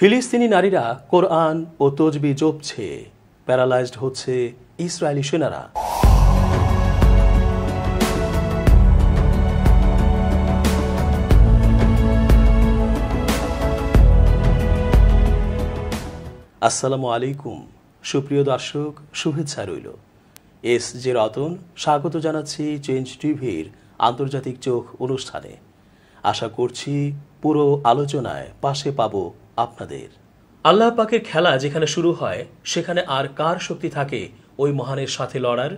ফিলিস্তিনি নারীরা কোরআন ও তজবি জপছে, প্যারালাইজড হচ্ছে ইসরায়েলি সেনারা। আসসালামু আলাইকুম সুপ্রিয় দর্শক, শুভেচ্ছা রইল। এস জে রতন স্বাগত জানাচ্ছি চেঞ্জ টিভির আন্তর্জাতিক চোখ অনুষ্ঠানে। আশা করছি পুরো আলোচনায় পাশে পাবো আপনাদের। আল্লাহ পাকের খেলা যেখানে শুরু হয় সেখানে আর কার শক্তি থাকে ওই মহানের সাথে লড়ার?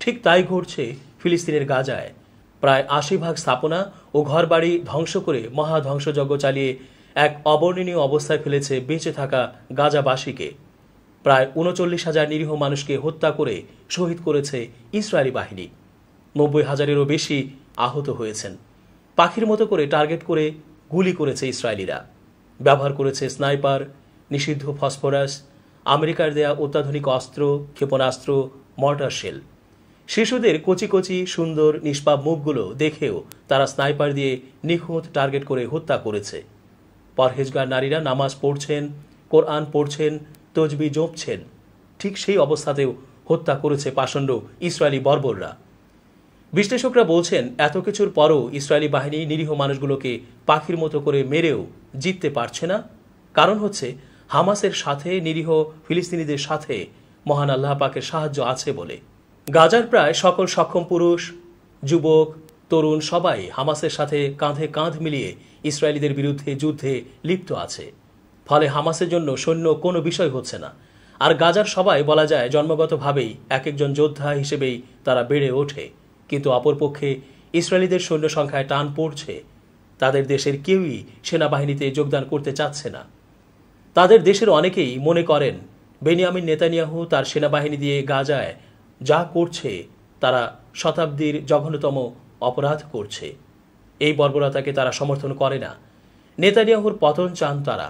ঠিক তাই ঘটছে ফিলিস্তিনের গাজায়। প্রায় ৮০% স্থাপনা ও ঘরবাড়ি ধ্বংস করে মহা ধ্বংসযজ্ঞ চালিয়ে এক অবর্ণনীয় অবস্থায় ফেলেছে বেঁচে থাকা গাজাবাসীকে। প্রায় ৩৯,০০০ নিরীহ মানুষকে হত্যা করে শহীদ করেছে ইসরায়েলি বাহিনী। ৯০,০০০-এরও বেশি আহত হয়েছেন। পাখির মতো করে টার্গেট করে গুলি করেছে ইসরায়েলিরা। ব্যবহার করেছে স্নাইপার, নিষিদ্ধ ফসফরাস, আমেরিকার দেয়া অত্যাধুনিক অস্ত্র, ক্ষেপণাস্ত্র, মর্টার শেল। শিশুদের কচি কচি সুন্দর নিষ্পাপ মুখগুলো দেখেও তারা স্নাইপার দিয়ে নিখুঁত টার্গেট করে হত্যা করেছে। পরহেজগার নারীরা নামাজ পড়ছেন, কোরআন পড়ছেন, তজবি জপছেন। ঠিক সেই অবস্থাতেও হত্যা করেছে পাষণ্ড ইসরায়েলি বর্বররা। বিশ্লেষকরা বলছেন, এত কিছুর পরও ইসরায়েলি বাহিনী নিরীহ মানুষগুলোকে পাখির মতো করে মেরেও জিততে পারছে না। কারণ হচ্ছে হামাসের সাথে নিরীহ ফিলিস্তিনিদের সাথে মহান আল্লাহ পাকের সাহায্য আছে বলে। গাজার প্রায় সকল সক্ষম পুরুষ, যুবক, তরুণ সবাই হামাসের সাথে কাঁধে কাঁধ মিলিয়ে ইসরায়েলিদের বিরুদ্ধে যুদ্ধে লিপ্ত আছে। ফলে হামাসের জন্য সৈন্য কোনো বিষয় হচ্ছে না। আর গাজার সবাই বলা যায় জন্মগতভাবেই এক একজন যোদ্ধা হিসেবেই তারা বেড়ে ওঠে। কিন্তু অপরপক্ষে ইসরায়েলিদের সৈন্য সংখ্যায় টান পড়ছে। তাদের দেশের কেউই সেনাবাহিনীতে যোগদান করতে চাচ্ছে না। তাদের দেশের অনেকেই মনে করেন বেনিয়ামিন নেতানিয়াহু তার সেনাবাহিনী দিয়ে গাজায় যা করছে তারা শতাব্দীর জঘন্যতম অপরাধ করছে। এই বর্বরতাকে তারা সমর্থন করে না। নেতানিয়াহুর পতন চান তারা।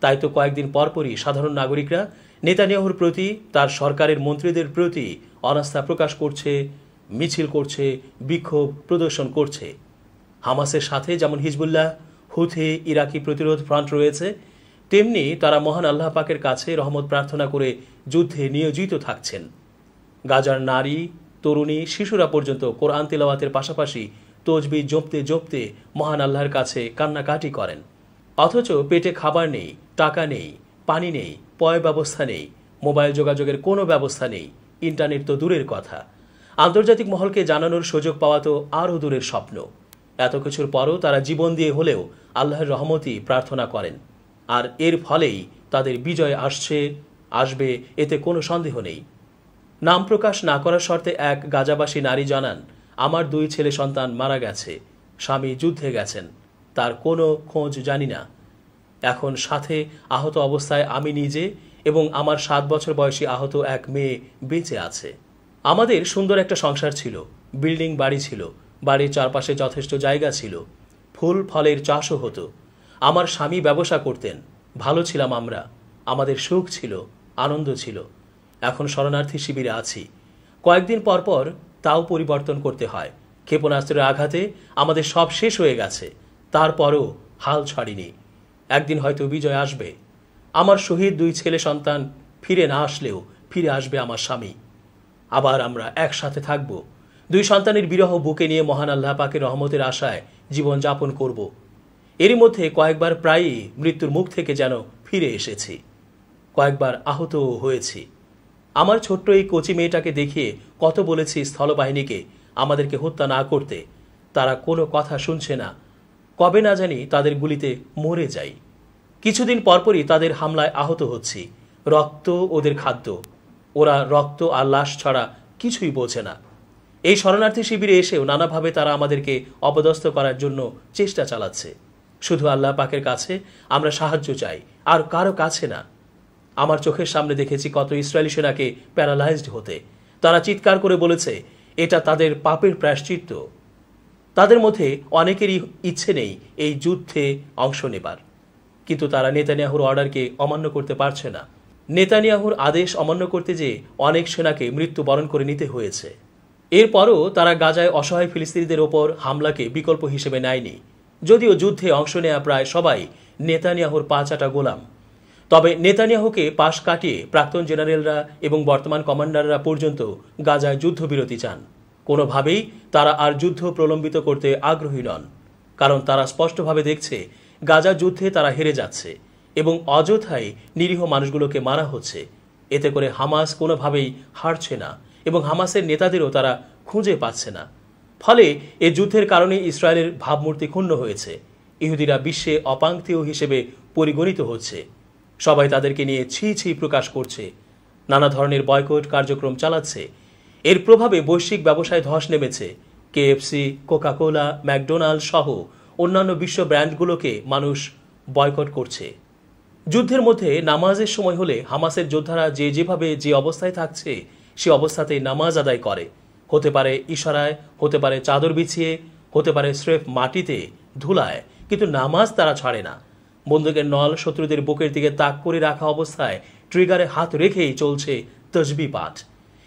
তাই তো কয়েকদিন পরপরই সাধারণ নাগরিকরা নেতানিয়াহুর প্রতি, তার সরকারের মন্ত্রীদের প্রতি অনাস্থা প্রকাশ করছে, মিছিল করছে, বিক্ষোভ প্রদর্শন করছে। হামাসের সাথে যেমন হিজবুল্লাহ, হুথি, ইরাকি প্রতিরোধ ফ্রন্ট রয়েছে, তেমনি তারা মহান আল্লাহ পাকের কাছে রহমত প্রার্থনা করে যুদ্ধে নিয়োজিত থাকছেন। গাজার নারী, তরুণী, শিশুরা পর্যন্ত কোরআন তিলাওয়াতের পাশাপাশি তজবি জপতে জপতে মহান আল্লাহর কাছে কান্নাকাটি করেন। অথচ পেটে খাবার নেই, টাকা নেই, পানি নেই, পয় ব্যবস্থা নেই, মোবাইল যোগাযোগের কোনো ব্যবস্থা নেই, ইন্টারনেট তো দূরের কথা। আন্তর্জাতিক মহলকে জানানোর সুযোগ পাওয়া তো আরও দূরের স্বপ্ন। এত কিছুর পরও তারা জীবন দিয়ে হলেও আল্লাহর রহমতই প্রার্থনা করেন। আর এর ফলেই তাদের বিজয় আসবে, এতে কোনো সন্দেহ নেই। নাম প্রকাশ না করার শর্তে এক গাজাবাসী নারী জানান, আমার 2 ছেলে সন্তান মারা গেছে, স্বামী যুদ্ধে গেছেন, তার কোনো খোঁজ জানি না। এখন সাথে আহত অবস্থায় আমি নিজে এবং আমার 7 বছর বয়সী আহত এক মেয়ে বেঁচে আছে। আমাদের সুন্দর একটা সংসার ছিল, বিল্ডিং বাড়ি ছিল, বাড়ির চারপাশে যথেষ্ট জায়গা ছিল, ফুল ফলের চাষও হতো। আমার স্বামী ব্যবসা করতেন, ভালো ছিলাম আমরা, আমাদের সুখ ছিল, আনন্দ ছিল। এখন শরণার্থী শিবিরে আছি। কয়েকদিন পর পর তাও পরিবর্তন করতে হয়। ক্ষেপণাস্ত্রের আঘাতে আমাদের সব শেষ হয়ে গেছে, তারপরও হাল ছাড়িনি। একদিন হয়তো বিজয় আসবে। আমার শহীদ 2 ছেলে সন্তান ফিরে না আসলেও ফিরে আসবে আমার স্বামী। আবার আমরা একসাথে থাকব। 2 সন্তানের বিরহ বুকে নিয়ে মহান আল্লাহ পাকের রহমতের আশায় জীবন যাপন করব। এরই মধ্যে কয়েকবার প্রায়ই মৃত্যুর মুখ থেকে যেন ফিরে এসেছি, কয়েকবার আহতও হয়েছি। আমার ছোট্ট এই কচি মেয়েটাকে দেখিয়ে কত বলেছি স্থলবাহিনীকে আমাদেরকে হত্যা না করতে, তারা কোনো কথা শুনছে না। কবে না জানি তাদের গুলিতে মরে যাই। কিছুদিন পরপরই তাদের হামলায় আহত হচ্ছি। রক্ত ওদের খাদ্য, ওরা রক্ত আর লাশ ছাড়া কিছুই বোঝে না। এই শরণার্থী শিবিরে এসেও নানাভাবে তারা আমাদেরকে অপদস্থ করার জন্য চেষ্টা চালাচ্ছে। শুধু আল্লাহ পাকের কাছে আমরা সাহায্য চাই, আর কারো কাছে না। আমার চোখের সামনে দেখেছি কত ইসরায়েলি সেনাকে প্যারালাইজড হতে। তারা চিৎকার করে বলেছে এটা তাদের পাপের প্রায়শ্চিত্ত। তাদের মধ্যে অনেকেরই ইচ্ছে নেই এই যুদ্ধে অংশ নেবার, কিন্তু তারা নেতানিয়াহুর অর্ডারকে অমান্য করতে পারছে না। নেতানিয়াহুর আদেশ অমান্য করতে যেয়ে অনেক সেনাকে মৃত্যুবরণ করে নিতে হয়েছে। এরপরও তারা গাজায় অসহায় ফিলিস্তিনিদের ওপর হামলাকে বিকল্প হিসেবে নেয়নি। যদিও যুদ্ধে অংশ নেয়া প্রায় সবাই নেতানিয়াহুর পা চাটা গোলাম, তবে নেতানিয়াহুকে পাশ কাটিয়ে প্রাক্তন জেনারেলরা এবং বর্তমান কমান্ডাররা পর্যন্ত গাজায় যুদ্ধবিরতি চান। কোনোভাবেই তারা আর যুদ্ধ প্রলম্বিত করতে আগ্রহী নন, কারণ তারা স্পষ্টভাবে দেখছে গাজা যুদ্ধে তারা হেরে যাচ্ছে এবং অযথাই নিরীহ মানুষগুলোকে মারা হচ্ছে। এতে করে হামাস কোনোভাবেই হারছে না এবং হামাসের নেতাদেরও তারা খুঁজে পাচ্ছে না। ফলে এ যুদ্ধের কারণে ইসরায়েলের ভাবমূর্তি ক্ষুণ্ণ হয়েছে। ইহুদিরা বিশ্বে অপাঙ্ক্তেয় হিসেবে পরিগণিত হচ্ছে। সবাই তাদেরকে নিয়ে ছি ছি প্রকাশ করছে, নানা ধরনের বয়কট কার্যক্রম চালাচ্ছে। এর প্রভাবে বৈশ্বিক ব্যবসায় ধস নেমেছে। কেএফসি, কোকাকোলা, ম্যাকডোনাল্ড সহ অন্যান্য বিশ্ব ব্র্যান্ডগুলোকে মানুষ বয়কট করছে। যুদ্ধের মধ্যে নামাজের সময় হলে হামাসের যোদ্ধারা যেভাবে যে অবস্থায় থাকছে সে অবস্থাতেই নামাজ আদায় করে। হতে পারে ইশারায়, হতে পারে চাদর বিছিয়ে, হতে পারে স্রেফ মাটিতে ধুলায়, কিন্তু নামাজ তারা ছাড়ে না। বন্দুকের নল শত্রুদের বুকের দিকে তাক করে রাখা অবস্থায় ট্রিগারে হাত রেখেই চলছে তসবিহ পাঠ।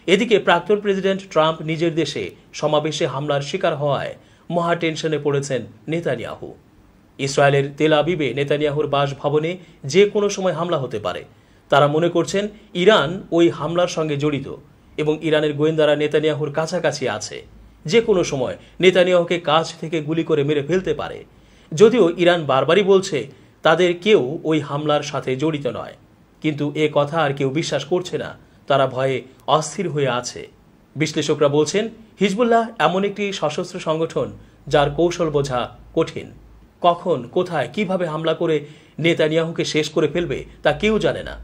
এদিকে প্রাক্তন প্রেসিডেন্ট ট্রাম্প নিজের দেশে সমাবেশে হামলার শিকার হওয়ায় মহা টেনশনে পড়েছেন নেতানিয়াহু। ইসরায়েলের তেল আবিবে নেতানিয়াহুর বাসভবনে যে কোনো সময় হামলা হতে পারে। তারা মনে করছেন ইরান ওই হামলার সঙ্গে জড়িত এবং ইরানের গোয়েন্দারা নেতানিয়াহুর কাছাকাছি আছে। যে কোনো সময় নেতানিয়াহুকে কাছ থেকে গুলি করে মেরে ফেলতে পারে। যদিও ইরান বারবারই বলছে তাদের কেউ ওই হামলার সাথে জড়িত নয়, কিন্তু এ কথা আর কেউ বিশ্বাস করছে না। তারা ভয়ে অস্থির হয়ে আছে। বিশ্লেষকরা বলছেন হিজবুল্লাহ এমন একটি সশস্ত্র সংগঠন যার কৌশল বোঝা কঠিন। কখন, কোথায়, কিভাবে হামলা করে নেতানিয়াহুকে শেষ করে ফেলবে তা কেউ জানে না।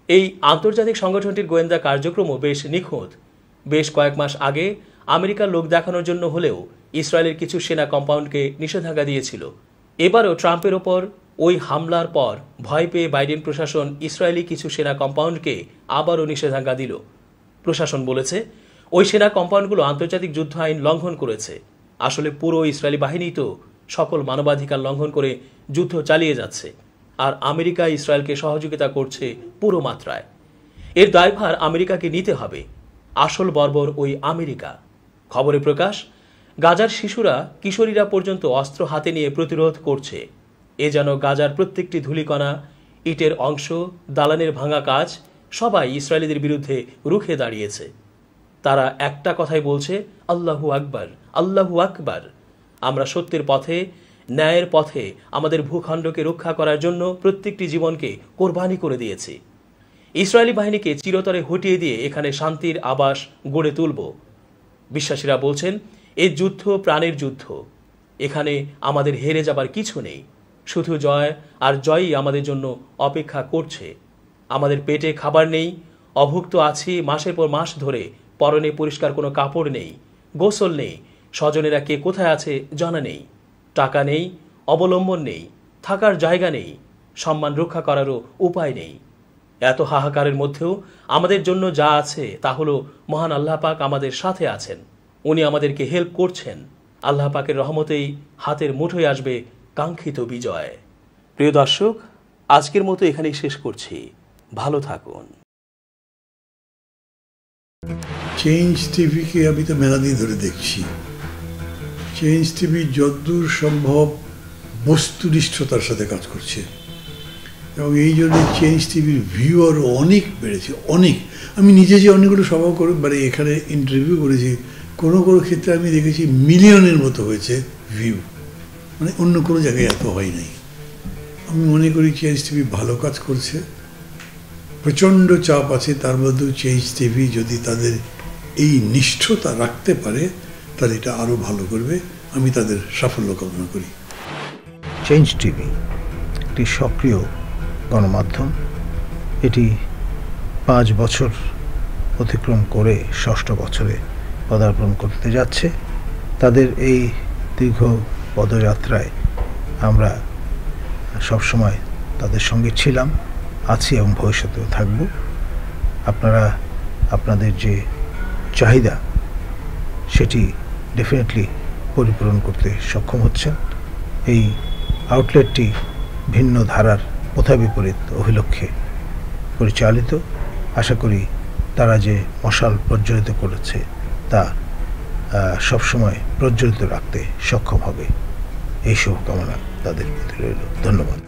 এই আন্তর্জাতিক সংগঠনটির গোয়েন্দা কার্যক্রমও বেশ নিখুঁত। বেশ কয়েক মাস আগে আমেরিকার লোক দেখানোর জন্য হলেও ইসরায়েলের কিছু সেনা কম্পাউন্ডকে নিষেধাজ্ঞা দিয়েছিল। এবারও ট্রাম্পের ওপর ওই হামলার পর ভয় পেয়ে বাইডেন প্রশাসন ইসরায়েলি কিছু সেনা কম্পাউন্ডকে আবারও নিষেধাজ্ঞা দিল। প্রশাসন বলেছে ওই সেনা কম্পাউন্ডগুলো আন্তর্জাতিক যুদ্ধ আইন লঙ্ঘন করেছে। আসলে পুরো ইসরায়েলি বাহিনী তো সকল মানবাধিকার লঙ্ঘন করে যুদ্ধ চালিয়ে যাচ্ছে, আর আমেরিকা ইসরায়েলকে সহযোগিতা করছে পুরো মাত্রায়। এর দায়ভার আমেরিকাকে নিতে হবে। আসল বর্বর ওই আমেরিকা। খবরে প্রকাশ, গাজার শিশুরা, কিশোরীরা পর্যন্ত অস্ত্র হাতে নিয়ে প্রতিরোধ করছে। এ যেন গাজার প্রত্যেকটি ধূলিকণা, ইটের অংশ, দালানের ভাঙা কাজ সবাই ইসরায়েলিদের বিরুদ্ধে রুখে দাঁড়িয়েছে। তারা একটা কথাই বলছে, আল্লাহু আকবার, আল্লাহু আকবার। আমরা সত্যের পথে, ন্যায়ের পথে আমাদের ভূখণ্ডকে রক্ষা করার জন্য প্রত্যেকটি জীবনকে কোরবানি করে দিয়েছি। ইসরায়েলি বাহিনীকে চিরতরে হটিয়ে দিয়ে এখানে শান্তির আবাস গড়ে তুলব। বিশ্বাসীরা বলছেন এই যুদ্ধ প্রাণের যুদ্ধ। এখানে আমাদের হেরে যাবার কিছু নেই, শুধু জয় আর জয়ই আমাদের জন্য অপেক্ষা করছে। আমাদের পেটে খাবার নেই, অভুক্ত আছি মাসের পর মাস ধরে, পরনে পরিষ্কার কোনো কাপড় নেই, গোসল নেই, স্বজনেরা কে কোথায় আছে জানা নেই, টাকা নেই, অবলম্বন নেই, থাকার জায়গা নেই, সম্মান রক্ষা করারও উপায় নেই। এত হাহাকারের মধ্যেও আমাদের জন্য যা আছে তা হলো মহান আল্লাহ পাক আমাদের সাথে আছেন। উনি আমাদেরকে হেল্প করছেন। আল্লাহ পাকের রহমতেই হাতের মুঠোয় আসবে কাঙ্ক্ষিত বিজয়। প্রিয় দর্শক, আজকের মতো এখানেই শেষ করছি। ভালো থাকুন। চেঞ্জ টিভিকে আমি তো মেলা দিন ধরে দেখছি। চেঞ্জ টিভি যতদূর সম্ভব বস্তুনিষ্ঠতার সাথে কাজ করছে এবং এই জন্য চেঞ্জ টিভির ভিউ আরও অনেক বেড়েছে, অনেক। আমি নিজে যে অনেকগুলো সভা করে মানে এখানে ইন্টারভিউ করেছি, কোনো কোনো ক্ষেত্রে আমি দেখেছি মিলিয়নের মতো হয়েছে ভিউ, মানে অন্য কোনো জায়গায় এত হয় নাই। আমি মনে করি চেঞ্জ টিভি ভালো কাজ করছে। প্রচণ্ড চাপ আছে, তার মধ্যেও চেঞ্জ টিভি যদি তাদের এই নিষ্ঠতা রাখতে পারে তাহলে এটা আরও ভালো করবে। আমি তাদের সাফল্য কামনা করি। চেঞ্জ টিভি একটি সক্রিয় গণমাধ্যম। এটি 5 বছর অতিক্রম করে 6ষ্ঠ বছরে পদার্পণ করতে যাচ্ছে। তাদের এই দীর্ঘ পদযাত্রায় আমরা সবসময় তাদের সঙ্গে ছিলাম, আছি এবং ভবিষ্যতেও থাকব। আপনারা আপনাদের যে চাহিদা সেটি ডেফিনেটলি পরিপূরণ করতে সক্ষম হচ্ছেন। এই আউটলেটটি ভিন্ন ধারার পথা বিপরীত অভিলক্ষ্যে পরিচালিত। আশা করি তারা যে মশাল প্রজ্বলিত করেছে তা সবসময় প্রজ্বলিত রাখতে সক্ষম হবে। এই শুভকামনা তাদের প্রতি রইল। ধন্যবাদ।